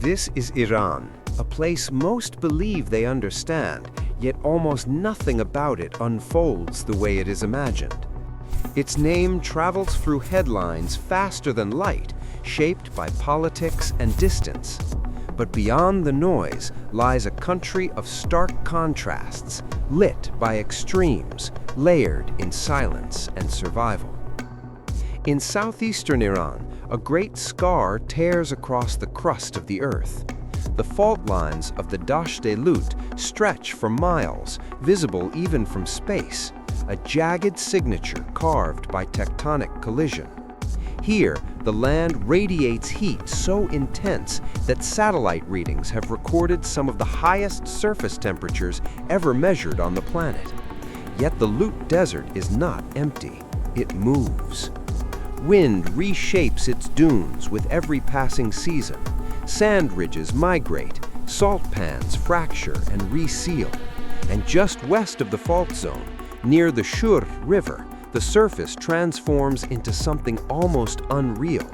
This is Iran, a place most believe they understand, yet almost nothing about it unfolds the way it is imagined. Its name travels through headlines faster than light, shaped by politics and distance. But beyond the noise lies a country of stark contrasts, lit by extremes, layered in silence and survival. In southeastern Iran, a great scar tears across the crust of the earth. The fault lines of the Dasht Lut stretch for miles, visible even from space, a jagged signature carved by tectonic collision. Here, the land radiates heat so intense that satellite readings have recorded some of the highest surface temperatures ever measured on the planet. Yet the Lut Desert is not empty. It moves. Wind reshapes its dunes with every passing season. Sand ridges migrate, salt pans fracture and reseal. And just west of the fault zone, near the Shiraz River, the surface transforms into something almost unreal.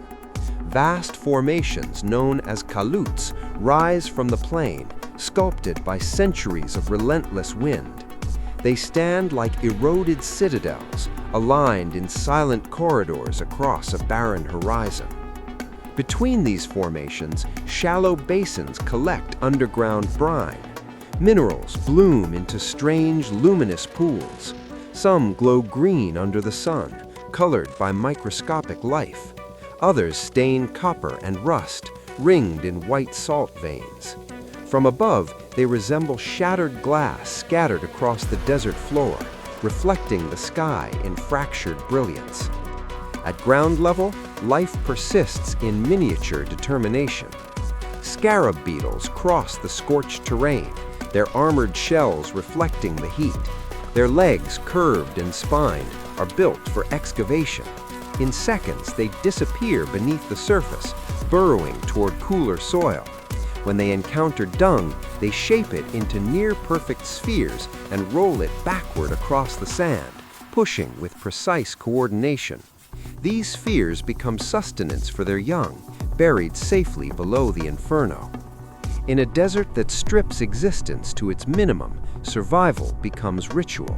Vast formations known as kaluts rise from the plain, sculpted by centuries of relentless wind. They stand like eroded citadels, aligned in silent corridors across a barren horizon. Between these formations, shallow basins collect underground brine. Minerals bloom into strange, luminous pools. Some glow green under the sun, colored by microscopic life. Others stain copper and rust, ringed in white salt veins. From above, they resemble shattered glass scattered across the desert floor, reflecting the sky in fractured brilliance. At ground level, life persists in miniature determination. Scarab beetles cross the scorched terrain, their armored shells reflecting the heat. Their legs, curved and spined, are built for excavation. In seconds, they disappear beneath the surface, burrowing toward cooler soil. When they encounter dung, they shape it into near-perfect spheres and roll it backward across the sand, pushing with precise coordination. These spheres become sustenance for their young, buried safely below the inferno. In a desert that strips existence to its minimum, survival becomes ritual.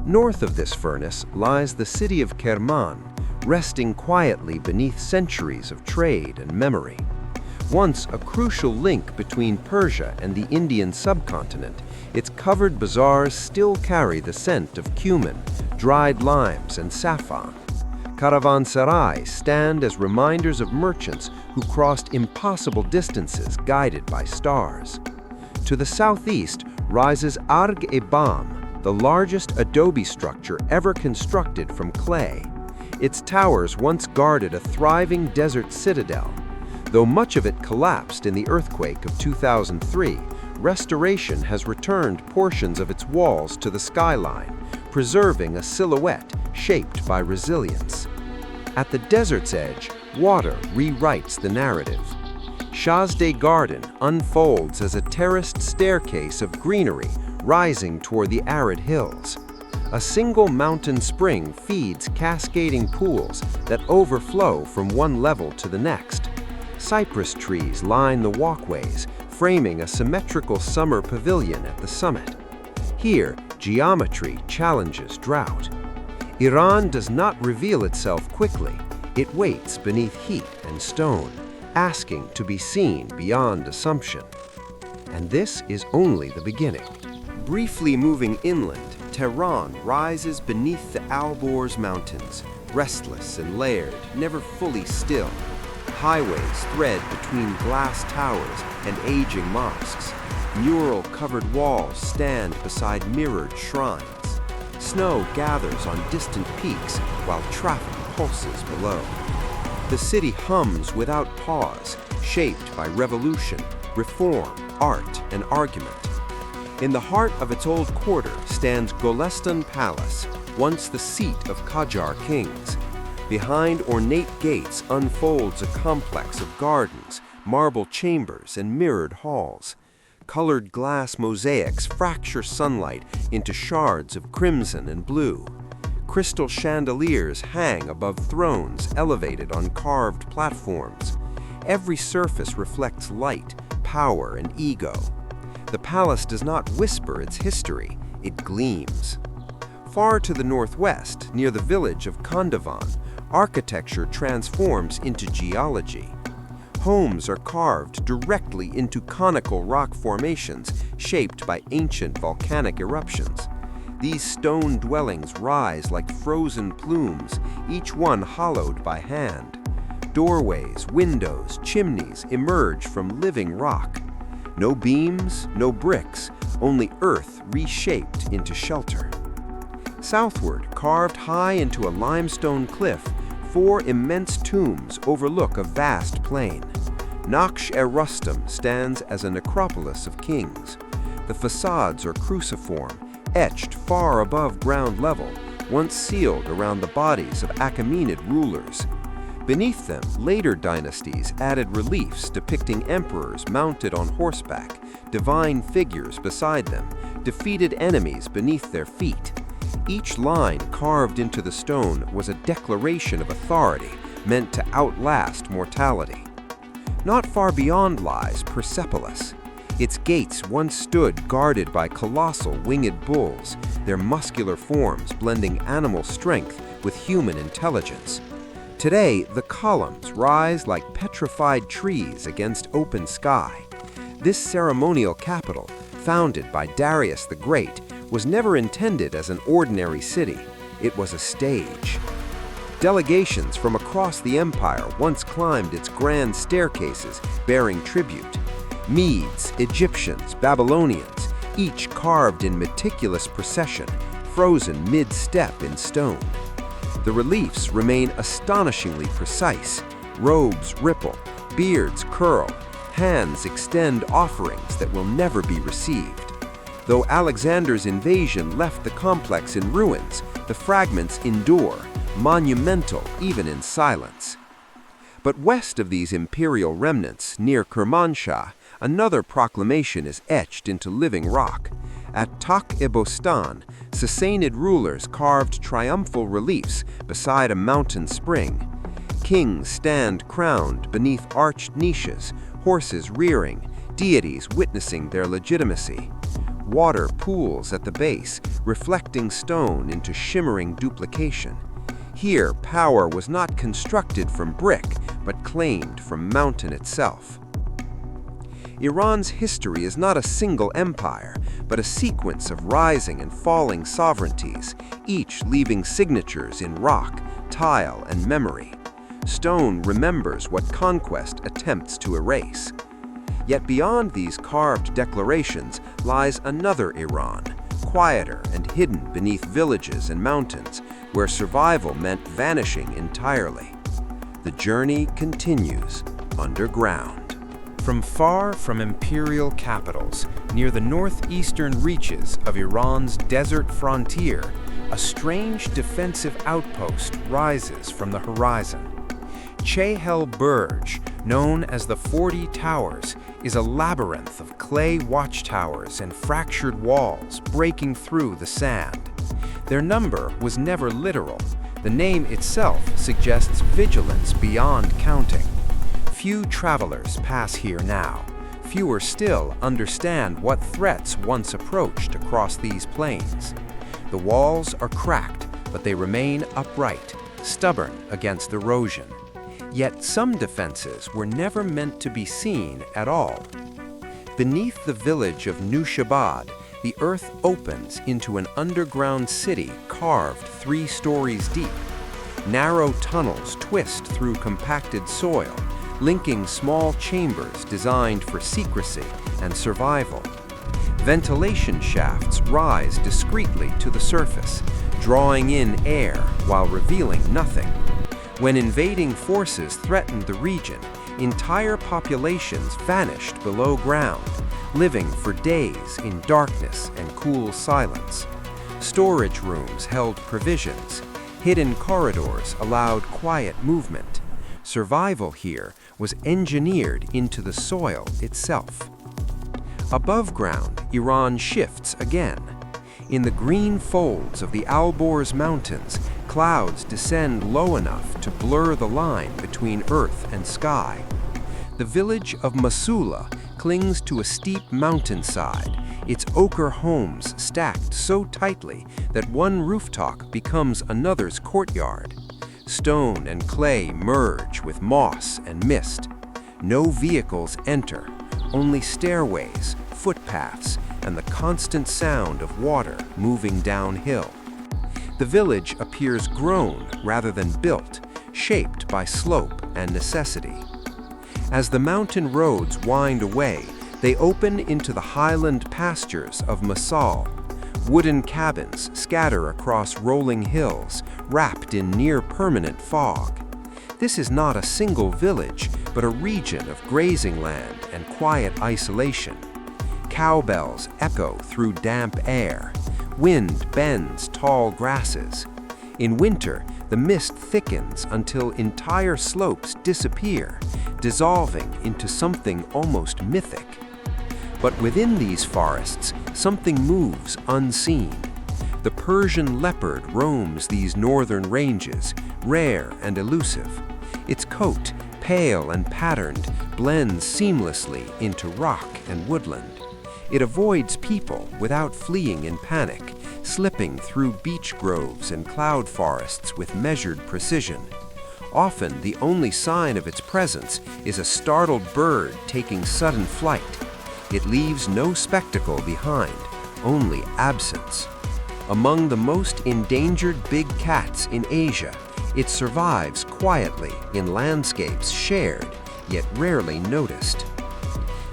North of this furnace lies the city of Kerman, resting quietly beneath centuries of trade and memory. Once a crucial link between Persia and the Indian subcontinent, its covered bazaars still carry the scent of cumin, dried limes, and saffron. Caravanserais stand as reminders of merchants who crossed impossible distances guided by stars. To the southeast rises Arg-e-Bam, the largest adobe structure ever constructed from clay. Its towers once guarded a thriving desert citadel. Though much of it collapsed in the earthquake of 2003, restoration has returned portions of its walls to the skyline, preserving a silhouette shaped by resilience. At the desert's edge, water rewrites the narrative. Shazday Garden unfolds as a terraced staircase of greenery rising toward the arid hills. A single mountain spring feeds cascading pools that overflow from one level to the next. Cypress trees line the walkways, framing a symmetrical summer pavilion at the summit. Here, geometry challenges drought. Iran does not reveal itself quickly. It waits beneath heat and stone, asking to be seen beyond assumption. And this is only the beginning. Briefly moving inland, Tehran rises beneath the Alborz Mountains, restless and layered, never fully still. Highways thread between glass towers and aging mosques. Mural-covered walls stand beside mirrored shrines. Snow gathers on distant peaks while traffic pulses below. The city hums without pause, shaped by revolution, reform, art, and argument. In the heart of its old quarter stands Golestan Palace, once the seat of Qajar kings. Behind ornate gates unfolds a complex of gardens, marble chambers, and mirrored halls. Colored glass mosaics fracture sunlight into shards of crimson and blue. Crystal chandeliers hang above thrones elevated on carved platforms. Every surface reflects light, power, and ego. The palace does not whisper its history, it gleams. Far to the northwest, near the village of Kandavan, architecture transforms into geology. Homes are carved directly into conical rock formations shaped by ancient volcanic eruptions. These stone dwellings rise like frozen plumes, each one hollowed by hand. Doorways, windows, chimneys emerge from living rock. No beams, no bricks, only earth reshaped into shelter. Southward, carved high into a limestone cliff, 4 immense tombs overlook a vast plain. Naqsh-e-Rustam stands as a necropolis of kings. The facades are cruciform, etched far above ground level, once sealed around the bodies of Achaemenid rulers. Beneath them, later dynasties added reliefs depicting emperors mounted on horseback, divine figures beside them, defeated enemies beneath their feet. Each line carved into the stone was a declaration of authority meant to outlast mortality. Not far beyond lies Persepolis. Its gates once stood guarded by colossal winged bulls, their muscular forms blending animal strength with human intelligence. Today, the columns rise like petrified trees against open sky. This ceremonial capital, founded by Darius the Great, was never intended as an ordinary city. It was a stage. Delegations from across the empire once climbed its grand staircases bearing tribute. Medes, Egyptians, Babylonians, each carved in meticulous procession, frozen mid-step in stone. The reliefs remain astonishingly precise. Robes ripple, beards curl, hands extend offerings that will never be received. Though Alexander's invasion left the complex in ruins, the fragments endure, monumental even in silence. But west of these imperial remnants, near Kermanshah, another proclamation is etched into living rock. At Tak-e-Bostan, Sassanid rulers carved triumphal reliefs beside a mountain spring. Kings stand crowned beneath arched niches, horses rearing, deities witnessing their legitimacy. Water pools at the base, reflecting stone into shimmering duplication. Here, power was not constructed from brick, but claimed from mountain itself. Iran's history is not a single empire, but a sequence of rising and falling sovereignties, each leaving signatures in rock, tile, and memory. Stone remembers what conquest attempts to erase. Yet beyond these carved declarations lies another Iran, quieter and hidden beneath villages and mountains, where survival meant vanishing entirely. The journey continues underground. From imperial capitals, near the northeastern reaches of Iran's desert frontier, a strange defensive outpost rises from the horizon. Chehel Burj, known as the 40 Towers, is a labyrinth of clay watchtowers and fractured walls breaking through the sand. Their number was never literal. The name itself suggests vigilance beyond counting. Few travelers pass here now. Fewer still understand what threats once approached across these plains. The walls are cracked, but they remain upright, stubborn against erosion. Yet some defenses were never meant to be seen at all. Beneath the village of Nushabad, the earth opens into an underground city carved 3 stories deep. Narrow tunnels twist through compacted soil, linking small chambers designed for secrecy and survival. Ventilation shafts rise discreetly to the surface, drawing in air while revealing nothing. When invading forces threatened the region, entire populations vanished below ground, living for days in darkness and cool silence. Storage rooms held provisions. Hidden corridors allowed quiet movement. Survival here was engineered into the soil itself. Above ground, Iran shifts again. In the green folds of the Alborz Mountains, clouds descend low enough to blur the line between earth and sky. The village of Masula clings to a steep mountainside, its ochre homes stacked so tightly that one rooftop becomes another's courtyard. Stone and clay merge with moss and mist. No vehicles enter, only stairways, footpaths, and the constant sound of water moving downhill. The village appears grown rather than built, shaped by slope and necessity. As the mountain roads wind away, they open into the highland pastures of Masal. Wooden cabins scatter across rolling hills, wrapped in near-permanent fog. This is not a single village, but a region of grazing land and quiet isolation. Cowbells echo through damp air. Wind bends tall grasses. In winter, the mist thickens until entire slopes disappear, dissolving into something almost mythic. But within these forests, something moves unseen. The Persian leopard roams these northern ranges, rare and elusive. Its coat, pale and patterned, blends seamlessly into rock and woodland. It avoids people without fleeing in panic, slipping through beech groves and cloud forests with measured precision. Often, the only sign of its presence is a startled bird taking sudden flight. It leaves no spectacle behind, only absence. Among the most endangered big cats in Asia, it survives quietly in landscapes shared, yet rarely noticed.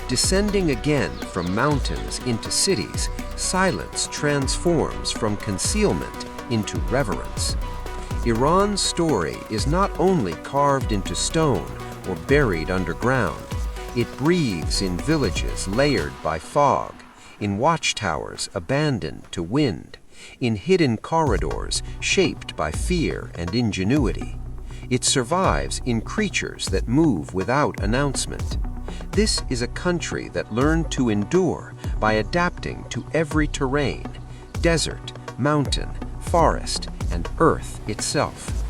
Descending again from mountains into cities, silence transforms from concealment into reverence. Iran's story is not only carved into stone or buried underground. It breathes in villages layered by fog, in watchtowers abandoned to wind, in hidden corridors shaped by fear and ingenuity. It survives in creatures that move without announcement. This is a country that learned to endure by adapting to every terrain, desert, mountain, forest, and earth itself.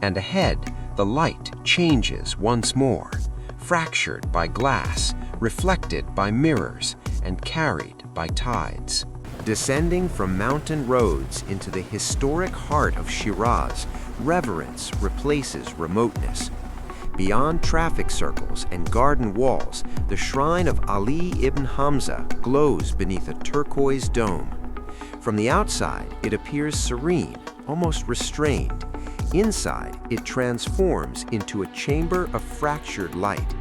And ahead, the light changes once more, fractured by glass, reflected by mirrors, and carried by tides. Descending from mountain roads into the historic heart of Shiraz, reverence replaces remoteness. Beyond traffic circles and garden walls, the shrine of Ali ibn Hamza glows beneath a turquoise dome. From the outside, it appears serene, almost restrained. Inside, it transforms into a chamber of fractured light.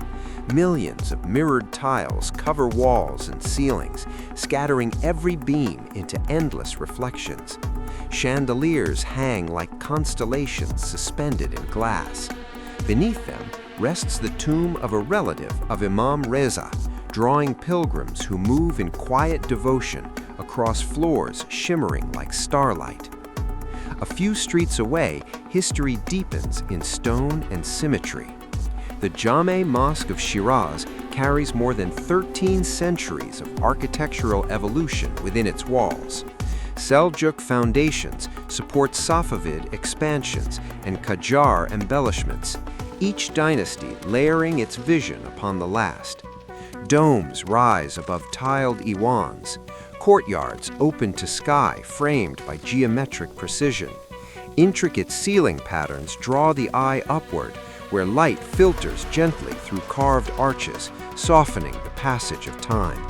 Millions of mirrored tiles cover walls and ceilings, scattering every beam into endless reflections. Chandeliers hang like constellations suspended in glass. Beneath them rests the tomb of a relative of Imam Reza, drawing pilgrims who move in quiet devotion across floors shimmering like starlight. A few streets away, history deepens in stone and symmetry. The Jame Mosque of Shiraz carries more than 13 centuries of architectural evolution within its walls. Seljuk foundations support Safavid expansions and Qajar embellishments, each dynasty layering its vision upon the last. Domes rise above tiled iwans, courtyards open to sky framed by geometric precision. Intricate ceiling patterns draw the eye upward, where light filters gently through carved arches, softening the passage of time.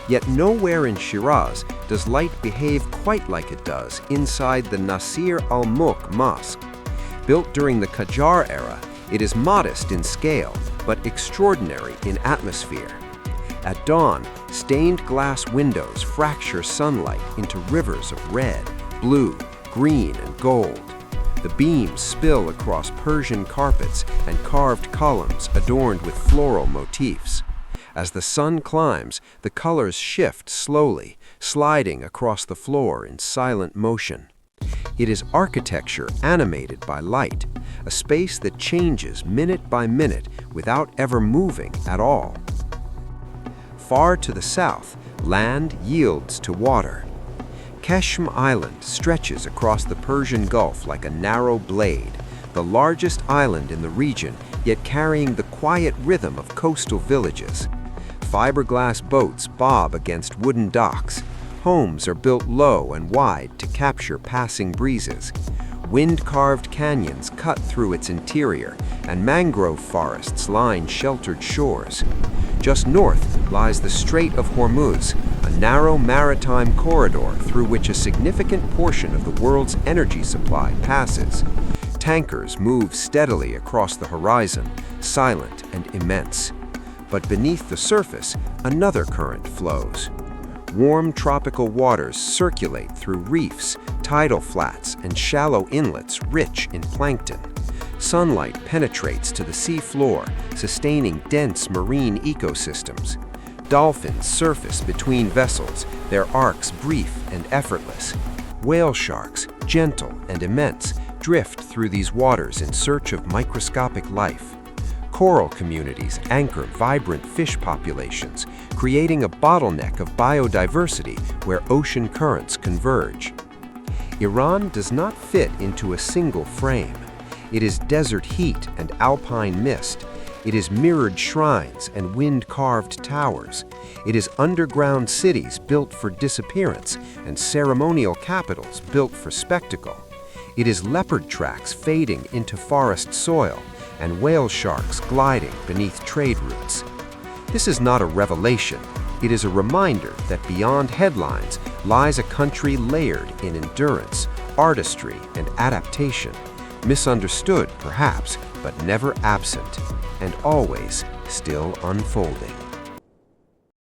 Yet nowhere in Shiraz does light behave quite like it does inside the Nasir al-Mulk Mosque. Built during the Qajar era, it is modest in scale, but extraordinary in atmosphere. At dawn, stained glass windows fracture sunlight into rivers of red, blue, green, and gold. The beams spill across Persian carpets and carved columns adorned with floral motifs. As the sun climbs, the colors shift slowly, sliding across the floor in silent motion. It is architecture animated by light, a space that changes minute by minute without ever moving at all. Far to the south, land yields to water. Keshm Island stretches across the Persian Gulf like a narrow blade, the largest island in the region yet carrying the quiet rhythm of coastal villages. Fiberglass boats bob against wooden docks. Homes are built low and wide to capture passing breezes. Wind-carved canyons cut through its interior, and mangrove forests line sheltered shores. Just north lies the Strait of Hormuz, a narrow maritime corridor through which a significant portion of the world's energy supply passes. Tankers move steadily across the horizon, silent and immense. But beneath the surface, another current flows. Warm tropical waters circulate through reefs, tidal flats, and shallow inlets rich in plankton. Sunlight penetrates to the sea floor, sustaining dense marine ecosystems. Dolphins surface between vessels, their arcs brief and effortless. Whale sharks, gentle and immense, drift through these waters in search of microscopic life. Coral communities anchor vibrant fish populations, creating a bottleneck of biodiversity where ocean currents converge. Iran does not fit into a single frame. It is desert heat and alpine mist. It is mirrored shrines and wind-carved towers. It is underground cities built for disappearance and ceremonial capitals built for spectacle. It is leopard tracks fading into forest soil and whale sharks gliding beneath trade routes. This is not a revelation. It is a reminder that beyond headlines lies a country layered in endurance, artistry, and adaptation. Misunderstood, perhaps, but never absent, and always still unfolding.